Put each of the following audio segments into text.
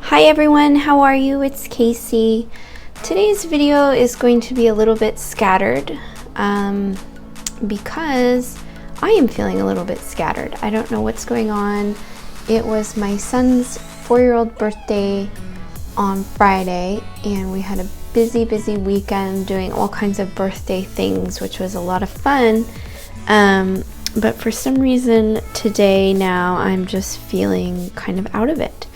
Hi everyone, how are you? It's Casey. Today's video is going to be a little bit scattered because I am feeling a little bit scattered. I don't know what's going on. It was my son's 4-year-old birthday on Friday and we had a busy weekend doing all kinds of birthday things, which was a lot of fun. But for some reason today now I'm just feeling kind of out of it.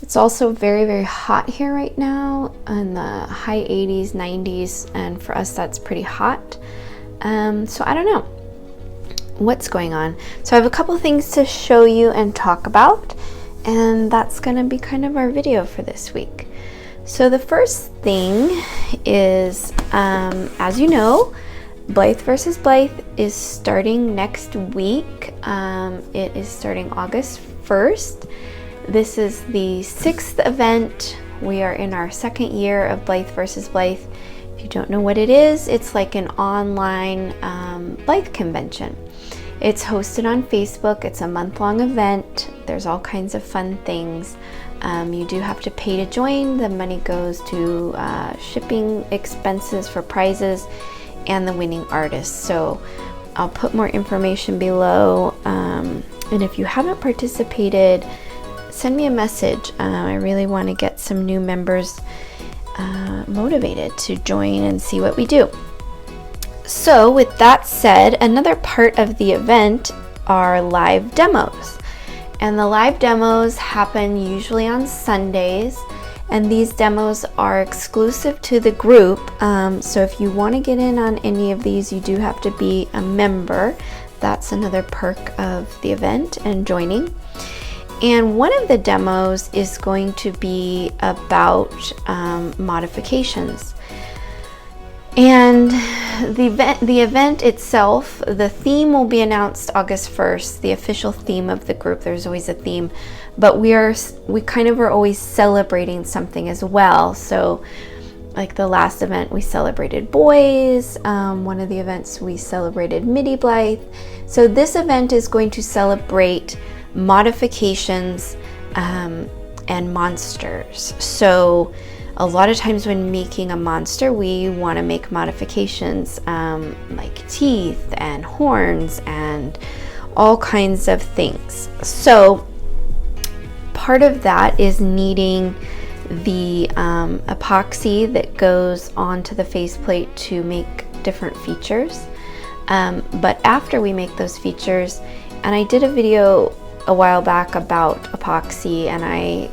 It's also very hot here right now in the high 80s, 90s, and for us that's pretty hot. So I don't know what's going on. So I have a couple things to show you and talk about, and that's going to be kind of our video for this week. So the first thing is, as you know, Blythe vs. Blythe is starting next week. It is starting August 1st. This is the 6th event. We are in our 2nd year of Blythe vs. Blythe. If you don't know what it is, it's like an online Blythe convention. It's hosted on Facebook. It's a month-long event. There's all kinds of fun things. You do have to pay to join. The money goes to shipping expenses for prizes and the winning artists. So I'll put more information below. And if you haven't participated, send me a message. I really want to get some new members motivated to join and see what we do. So with that said, another part of the event are live demos. And the live demos happen usually on Sundays. And these demos are exclusive to the group. So if you want to get in on any of these, you do have to be a member. That's another perk of the event and joining. And one of the demos is going to be about modifications. And the event itself, the theme will be announced August 1st, the official theme of the group. There's always a theme, but we kind of are always celebrating something as well. So like the last event we celebrated boys, one of the events we celebrated Midi Blythe. So this event is going to celebrate modifications and monsters. So a lot of times when making a monster, we want to make modifications like teeth and horns and all kinds of things. So part of that is needing the epoxy that goes onto the faceplate to make different features. But after we make those features, and I did a video a while back about epoxy, and I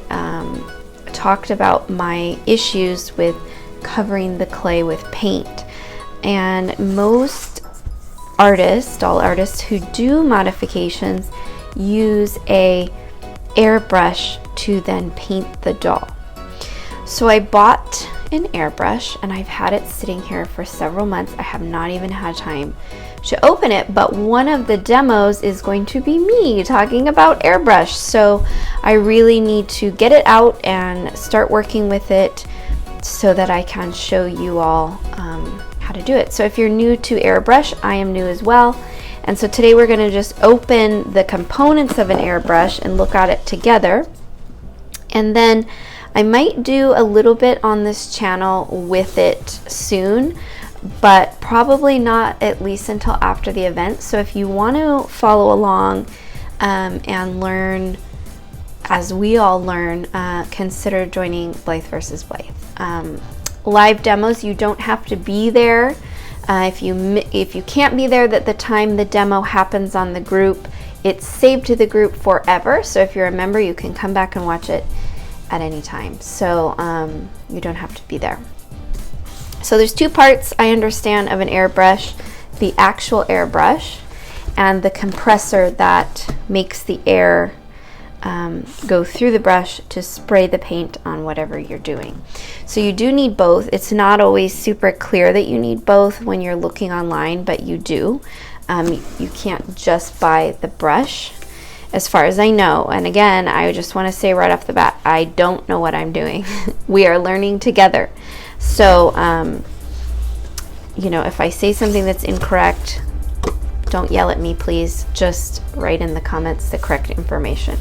talked about my issues with covering the clay with paint. And most artists, all artists who do modifications, use a airbrush to then paint the doll. So I bought an airbrush and I've had it sitting here for several months. I have not even had time to open it, but one of the demos is going to be me talking about airbrush. So I really need to get it out and start working with it so that I can show you all how to do it. So if you're new to airbrush, I am new as well. And so today we're going to just open the components of an airbrush and look at it together. And then I might do a little bit on this channel with it soon, but probably not at least until after the event. So if you want to follow along and learn as we all learn, consider joining Blythe vs. Blythe. Live demos, you don't have to be there. If you can't be there at the time the demo happens on the group, it's saved to the group forever. So if you're a member, you can come back and watch it at any time. So you don't have to be there. So there's two parts, I understand, of an airbrush: the actual airbrush and the compressor that makes the air go through the brush to spray the paint on whatever you're doing. So you do need both. It's not always super clear that you need both when you're looking online, but you do. You can't just buy the brush, as far as I know. And again, I just want to say right off the bat, I don't know what I'm doing. We are learning together. So, you know, if I say something that's incorrect, don't yell at me, please. Just write in the comments the correct information.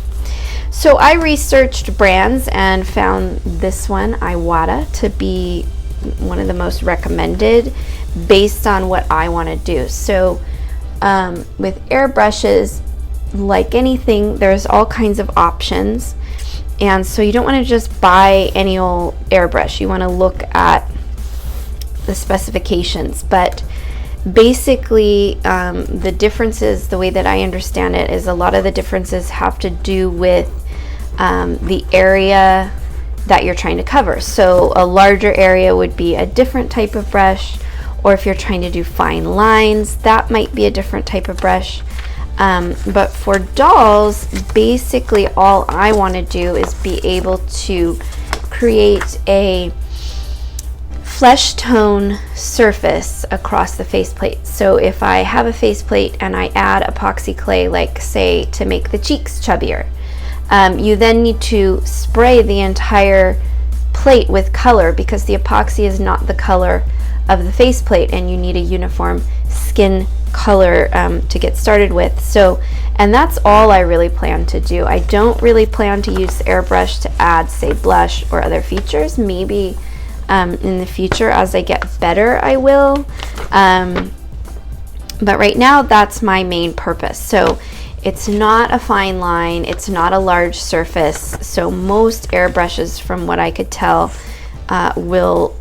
So I researched brands and found this one, Iwata, to be one of the most recommended based on what I want to do. So with airbrushes, like anything, there's all kinds of options. And so you don't want to just buy any old airbrush. You want to look at the specifications. But basically, the differences, the way that I understand it, is a lot of the differences have to do with the area that you're trying to cover. So a larger area would be a different type of brush, or if you're trying to do fine lines, that might be a different type of brush. But for dolls, basically all I want to do is be able to create a flesh tone surface across the faceplate. So if I have a faceplate and I add epoxy clay, like say to make the cheeks chubbier, you then need to spray the entire plate with color, because the epoxy is not the color of the faceplate, and you need a uniform skin color to get started with. So, and that's all I really plan to do. I don't really plan to use airbrush to add, say, blush or other features. Maybe in the future, as I get better, I will. But right now, that's my main purpose. So it's not a fine line, it's not a large surface. So most airbrushes, from what I could tell, will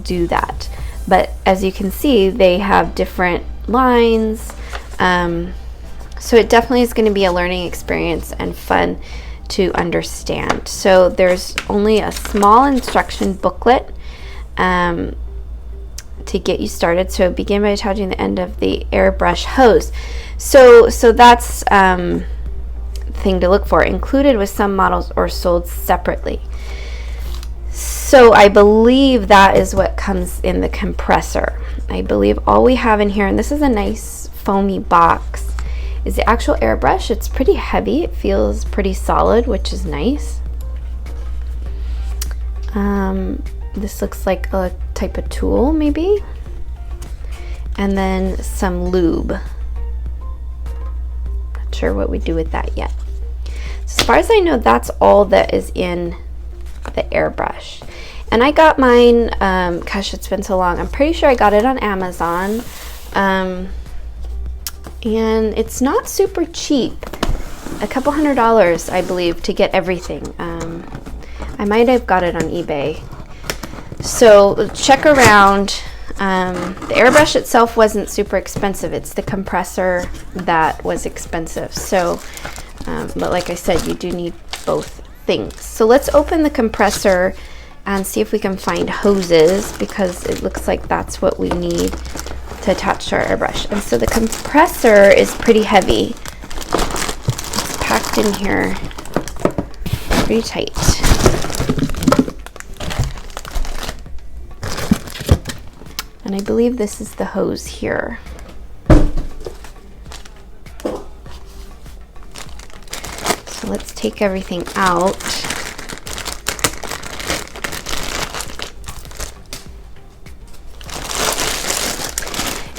do that. But as you can see, they have different lines. So it definitely is going to be a learning experience and fun to understand. So there's only a small instruction booklet to get you started. So begin by attaching the end of the airbrush hose. So that's thing to look for. Included with some models or sold separately. So I believe that is what comes in the compressor. I believe all we have in here, and this is a nice foamy box, is the actual airbrush. It's pretty heavy. It feels pretty solid, which is nice. This looks like a type of tool, maybe. And then some lube. Not sure what we do with that yet. So as far as I know, that's all that is in the airbrush. And I got mine, gosh, it's been so long. I'm pretty sure I got it on Amazon. And it's not super cheap. A couple $100, I believe, to get everything. I might have got it on eBay. So check around. The airbrush itself wasn't super expensive. It's the compressor that was expensive. So, but like I said, you do need both things. So let's open the compressor and see if we can find hoses, because it looks like that's what we need to attach to our airbrush. And so the compressor is pretty heavy. It's packed in here pretty tight. And I believe this is the hose here. So let's take everything out.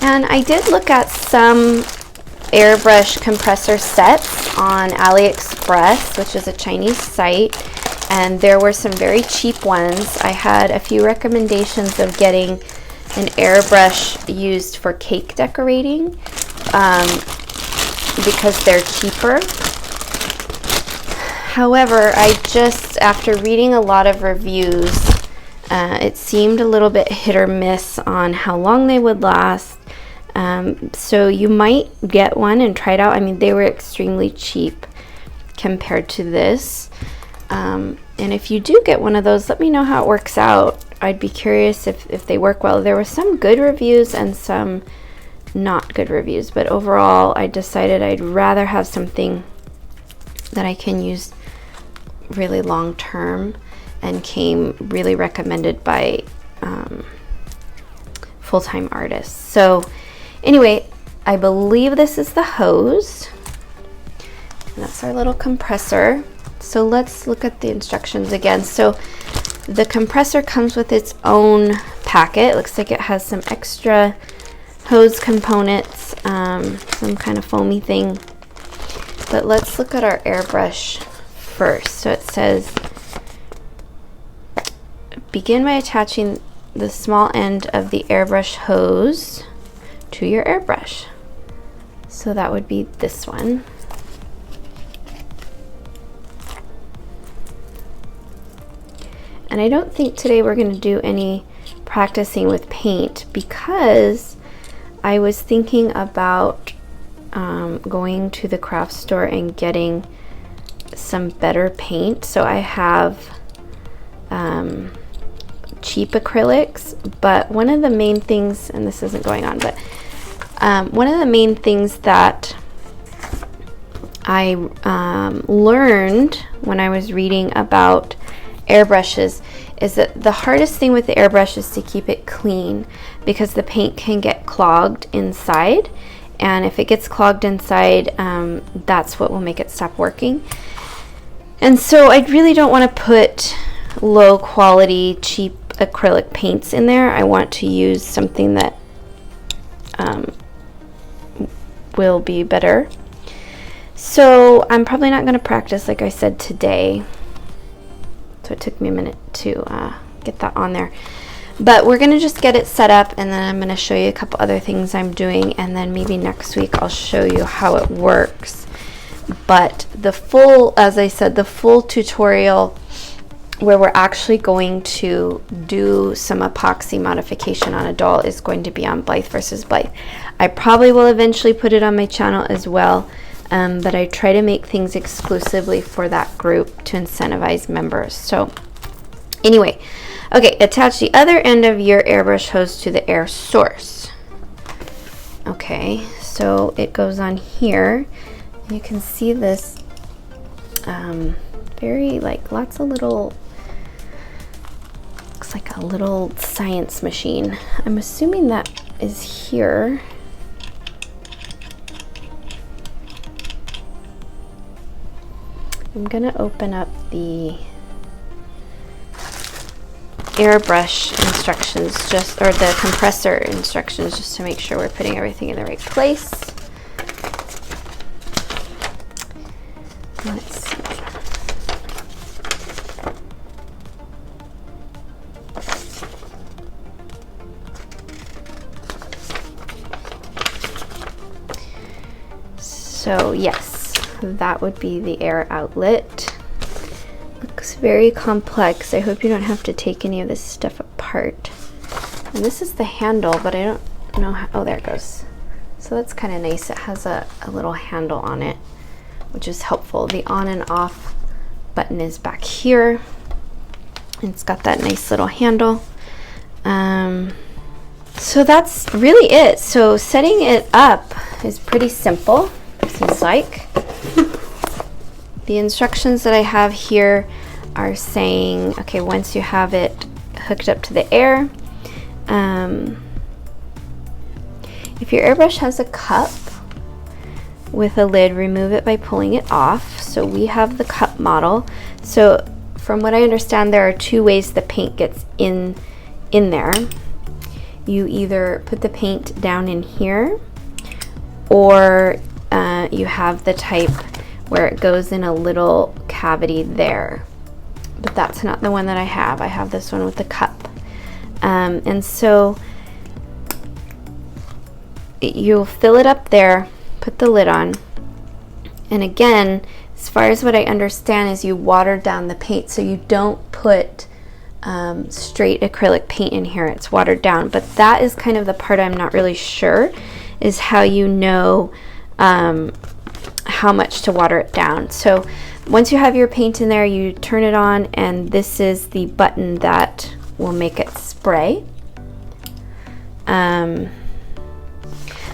And I did look at some airbrush compressor sets on AliExpress, which is a Chinese site, and there were some very cheap ones. I had a few recommendations of getting an airbrush used for cake decorating because they're cheaper. However, after reading a lot of reviews, it seemed a little bit hit or miss on how long they would last. So you might get one and try it out. I mean, they were extremely cheap compared to this. And if you do get one of those, let me know how it works out. I'd be curious if they work well. There were some good reviews and some not good reviews, but overall I decided I'd rather have something that I can use really long term, and came really recommended by full-time artists. So anyway, I believe this is the hose. And that's our little compressor. So let's look at the instructions again. So the compressor comes with its own packet. Looks like it has some extra hose components, some kind of foamy thing. But let's look at our airbrush 1st. So it says, begin by attaching the small end of the airbrush hose to your airbrush. So that would be this one. And I don't think today we're going to do any practicing with paint because I was thinking about going to the craft store and getting some better paint. So I have cheap acrylics, but one of the main things, and this isn't going on, but one of the main things that I learned when I was reading about airbrushes is that the hardest thing with the airbrush is to keep it clean because the paint can get clogged inside, and if it gets clogged inside, that's what will make it stop working. And so I really don't want to put low quality cheap acrylic paints in there. I want to use something that will be better. So I'm probably not going to practice, like I said, today. So it took me a minute to get that on there. But we're going to just get it set up, and then I'm going to show you a couple other things I'm doing, and then maybe next week I'll show you how it works. But the full, as I said, the full tutorial where we're actually going to do some epoxy modification on a doll is going to be on Blythe versus Blythe. I probably will eventually put it on my channel as well, but I try to make things exclusively for that group to incentivize members. So anyway, okay, attach the other end of your airbrush hose to the air source. Okay, so it goes on here. You can see this very, like, lots of little, looks like a little science machine. I'm assuming that is here. I'm gonna open up the airbrush instructions, or the compressor instructions, just to make sure we're putting everything in the right place. Let's see. So yes, that would be the air outlet. Looks very complex. I hope you don't have to take any of this stuff apart. And this is the handle, but I don't know how, oh, there it goes. So that's kind of nice. It has a little handle on it, which is helpful. The on and off button is back here. And it's got that nice little handle. So that's really it. So setting it up is pretty simple, seems like. The instructions that I have here are saying, okay, once you have it hooked up to the air, if your airbrush has a cup with a lid, remove it by pulling it off. So we have the cup model. So from what I understand, there are two ways the paint gets in there. You either put the paint down in here, or you have the type where it goes in a little cavity there. But that's not the one that I have. I have this one with the cup. And so you'll fill it up there, put the lid on, and again, as far as what I understand, is you water down the paint, so you don't put straight acrylic paint in here. It's watered down. But that is kind of the part I'm not really sure, is how you know how much to water it down. So once you have your paint in there, you turn it on, and this is the button that will make it spray.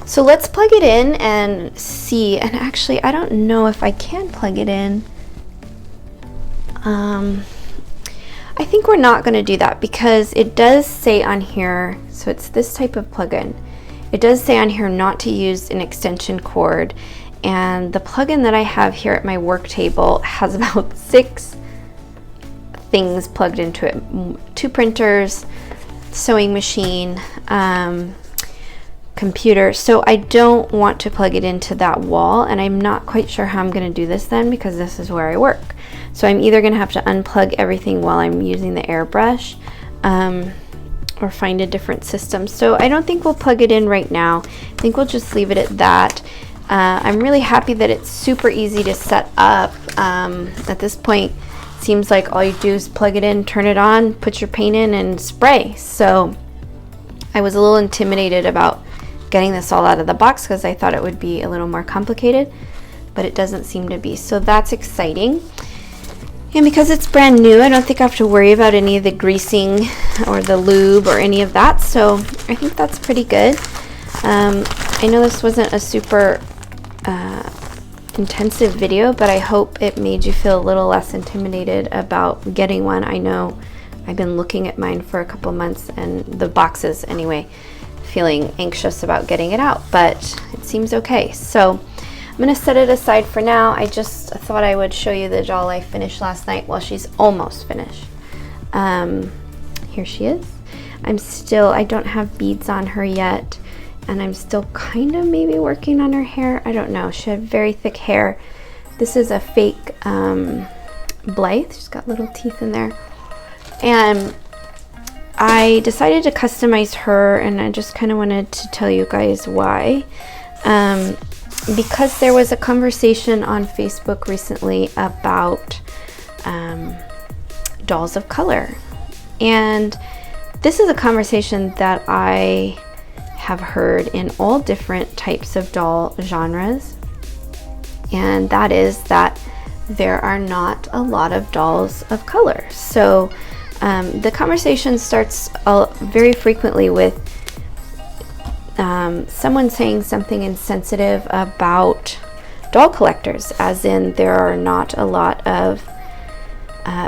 So let's plug it in and see. And actually, I don't know if I can plug it in. I think we're not going to do that, because it does say on here, so it's this type of plug-in. It does say on here not to use an extension cord, and the plug-in that I have here at my work table has about 6 things plugged into it. 2 printers, sewing machine, computer. So I don't want to plug it into that wall, and I'm not quite sure how I'm going to do this then, because this is where I work. So I'm either gonna have to unplug everything while I'm using the airbrush, or find a different system. So I don't think we'll plug it in right now. I think we'll just leave it at that. I'm really happy that it's super easy to set up. At this point, it seems like all you do is plug it in, turn it on, put your paint in, and spray. So I was a little intimidated about getting this all out of the box because I thought it would be a little more complicated, but it doesn't seem to be. So that's exciting. And because it's brand new, I don't think I have to worry about any of the greasing or the lube or any of that. So I think that's pretty good. I know this wasn't a super intensive video, but I hope it made you feel a little less intimidated about getting one. I know I've been looking at mine for a couple months, and the boxes anyway, feeling anxious about getting it out, but it seems okay. So I'm gonna set it aside for now. I just thought I would show you the doll I finished last night. Well, she's almost finished. Here she is. I don't have beads on her yet, and I'm still kind of maybe working on her hair. I don't know. She had very thick hair. This is a fake Blythe. She's got little teeth in there. And I decided to customize her, and I just kind of wanted to tell you guys why. Because there was a conversation on Facebook recently about dolls of color. And this is a conversation that I have heard in all different types of doll genres. And that is that there are not a lot of dolls of color. So the conversation starts very frequently with someone saying something insensitive about doll collectors, as in there are not a lot of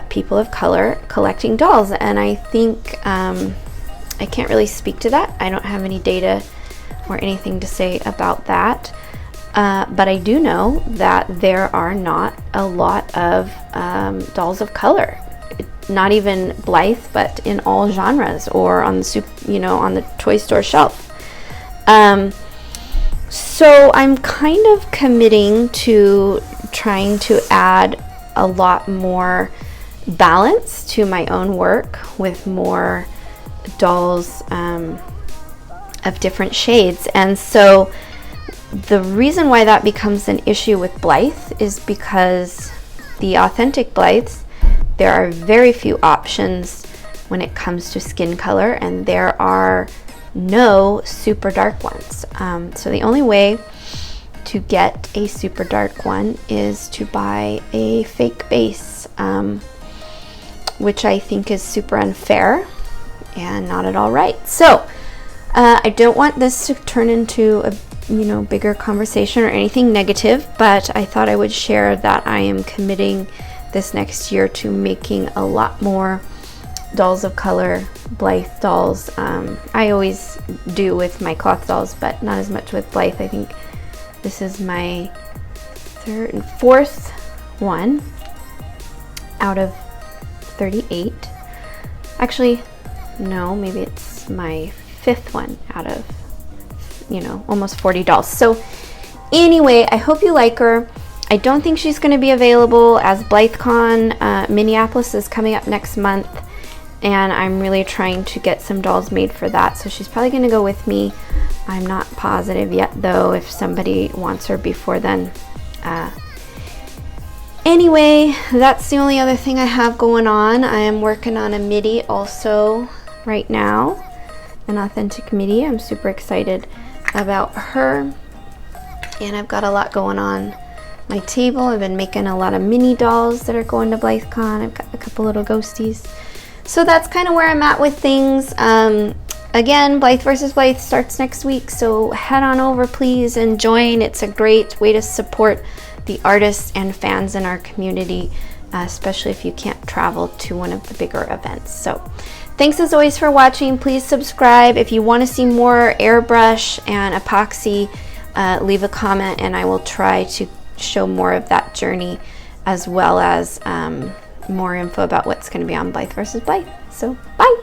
people of color collecting dolls. And I think I can't really speak to that. I don't have any data or anything to say about that. But I do know that there are not a lot of dolls of color. Not even Blythe, but in all genres, or on the on the toy store shelf. So I'm kind of committing to trying to add a lot more balance to my own work with more dolls of different shades. And so the reason why that becomes an issue with Blythe is because the authentic Blythes, there are very few options when it comes to skin color, and there are no super dark ones. So the only way to get a super dark one is to buy a fake base, which I think is super unfair and not at all right. So I don't want this to turn into a bigger conversation or anything negative, but I thought I would share that I am committing this next year to making a lot more dolls of color, Blythe dolls. I always do with my cloth dolls, but not as much with Blythe. I think this is my third and fourth one out of 38. Actually, no, maybe it's my fifth one out of almost 40 dolls. So anyway, I hope you like her. I don't think she's going to be available, as BlytheCon Minneapolis is coming up next month, and I'm really trying to get some dolls made for that. So she's probably going to go with me. I'm not positive yet, though, if somebody wants her before then. Anyway, that's the only other thing I have going on. I am working on a midi also right now, an authentic midi. I'm super excited about her, and I've got a lot going on my table. I've been making a lot of mini dolls that are going to BlytheCon. I've got a couple little ghosties. So that's kind of where I'm at with things. Again, Blythe vs. Blythe starts next week, so head on over please and join. It's a great way to support the artists and fans in our community, especially if you can't travel to one of the bigger events. So thanks as always for watching. Please subscribe. If you want to see more airbrush and epoxy, leave a comment and I will try to show more of that journey, as well as more info about what's going to be on Blythe vs. Blythe. So bye.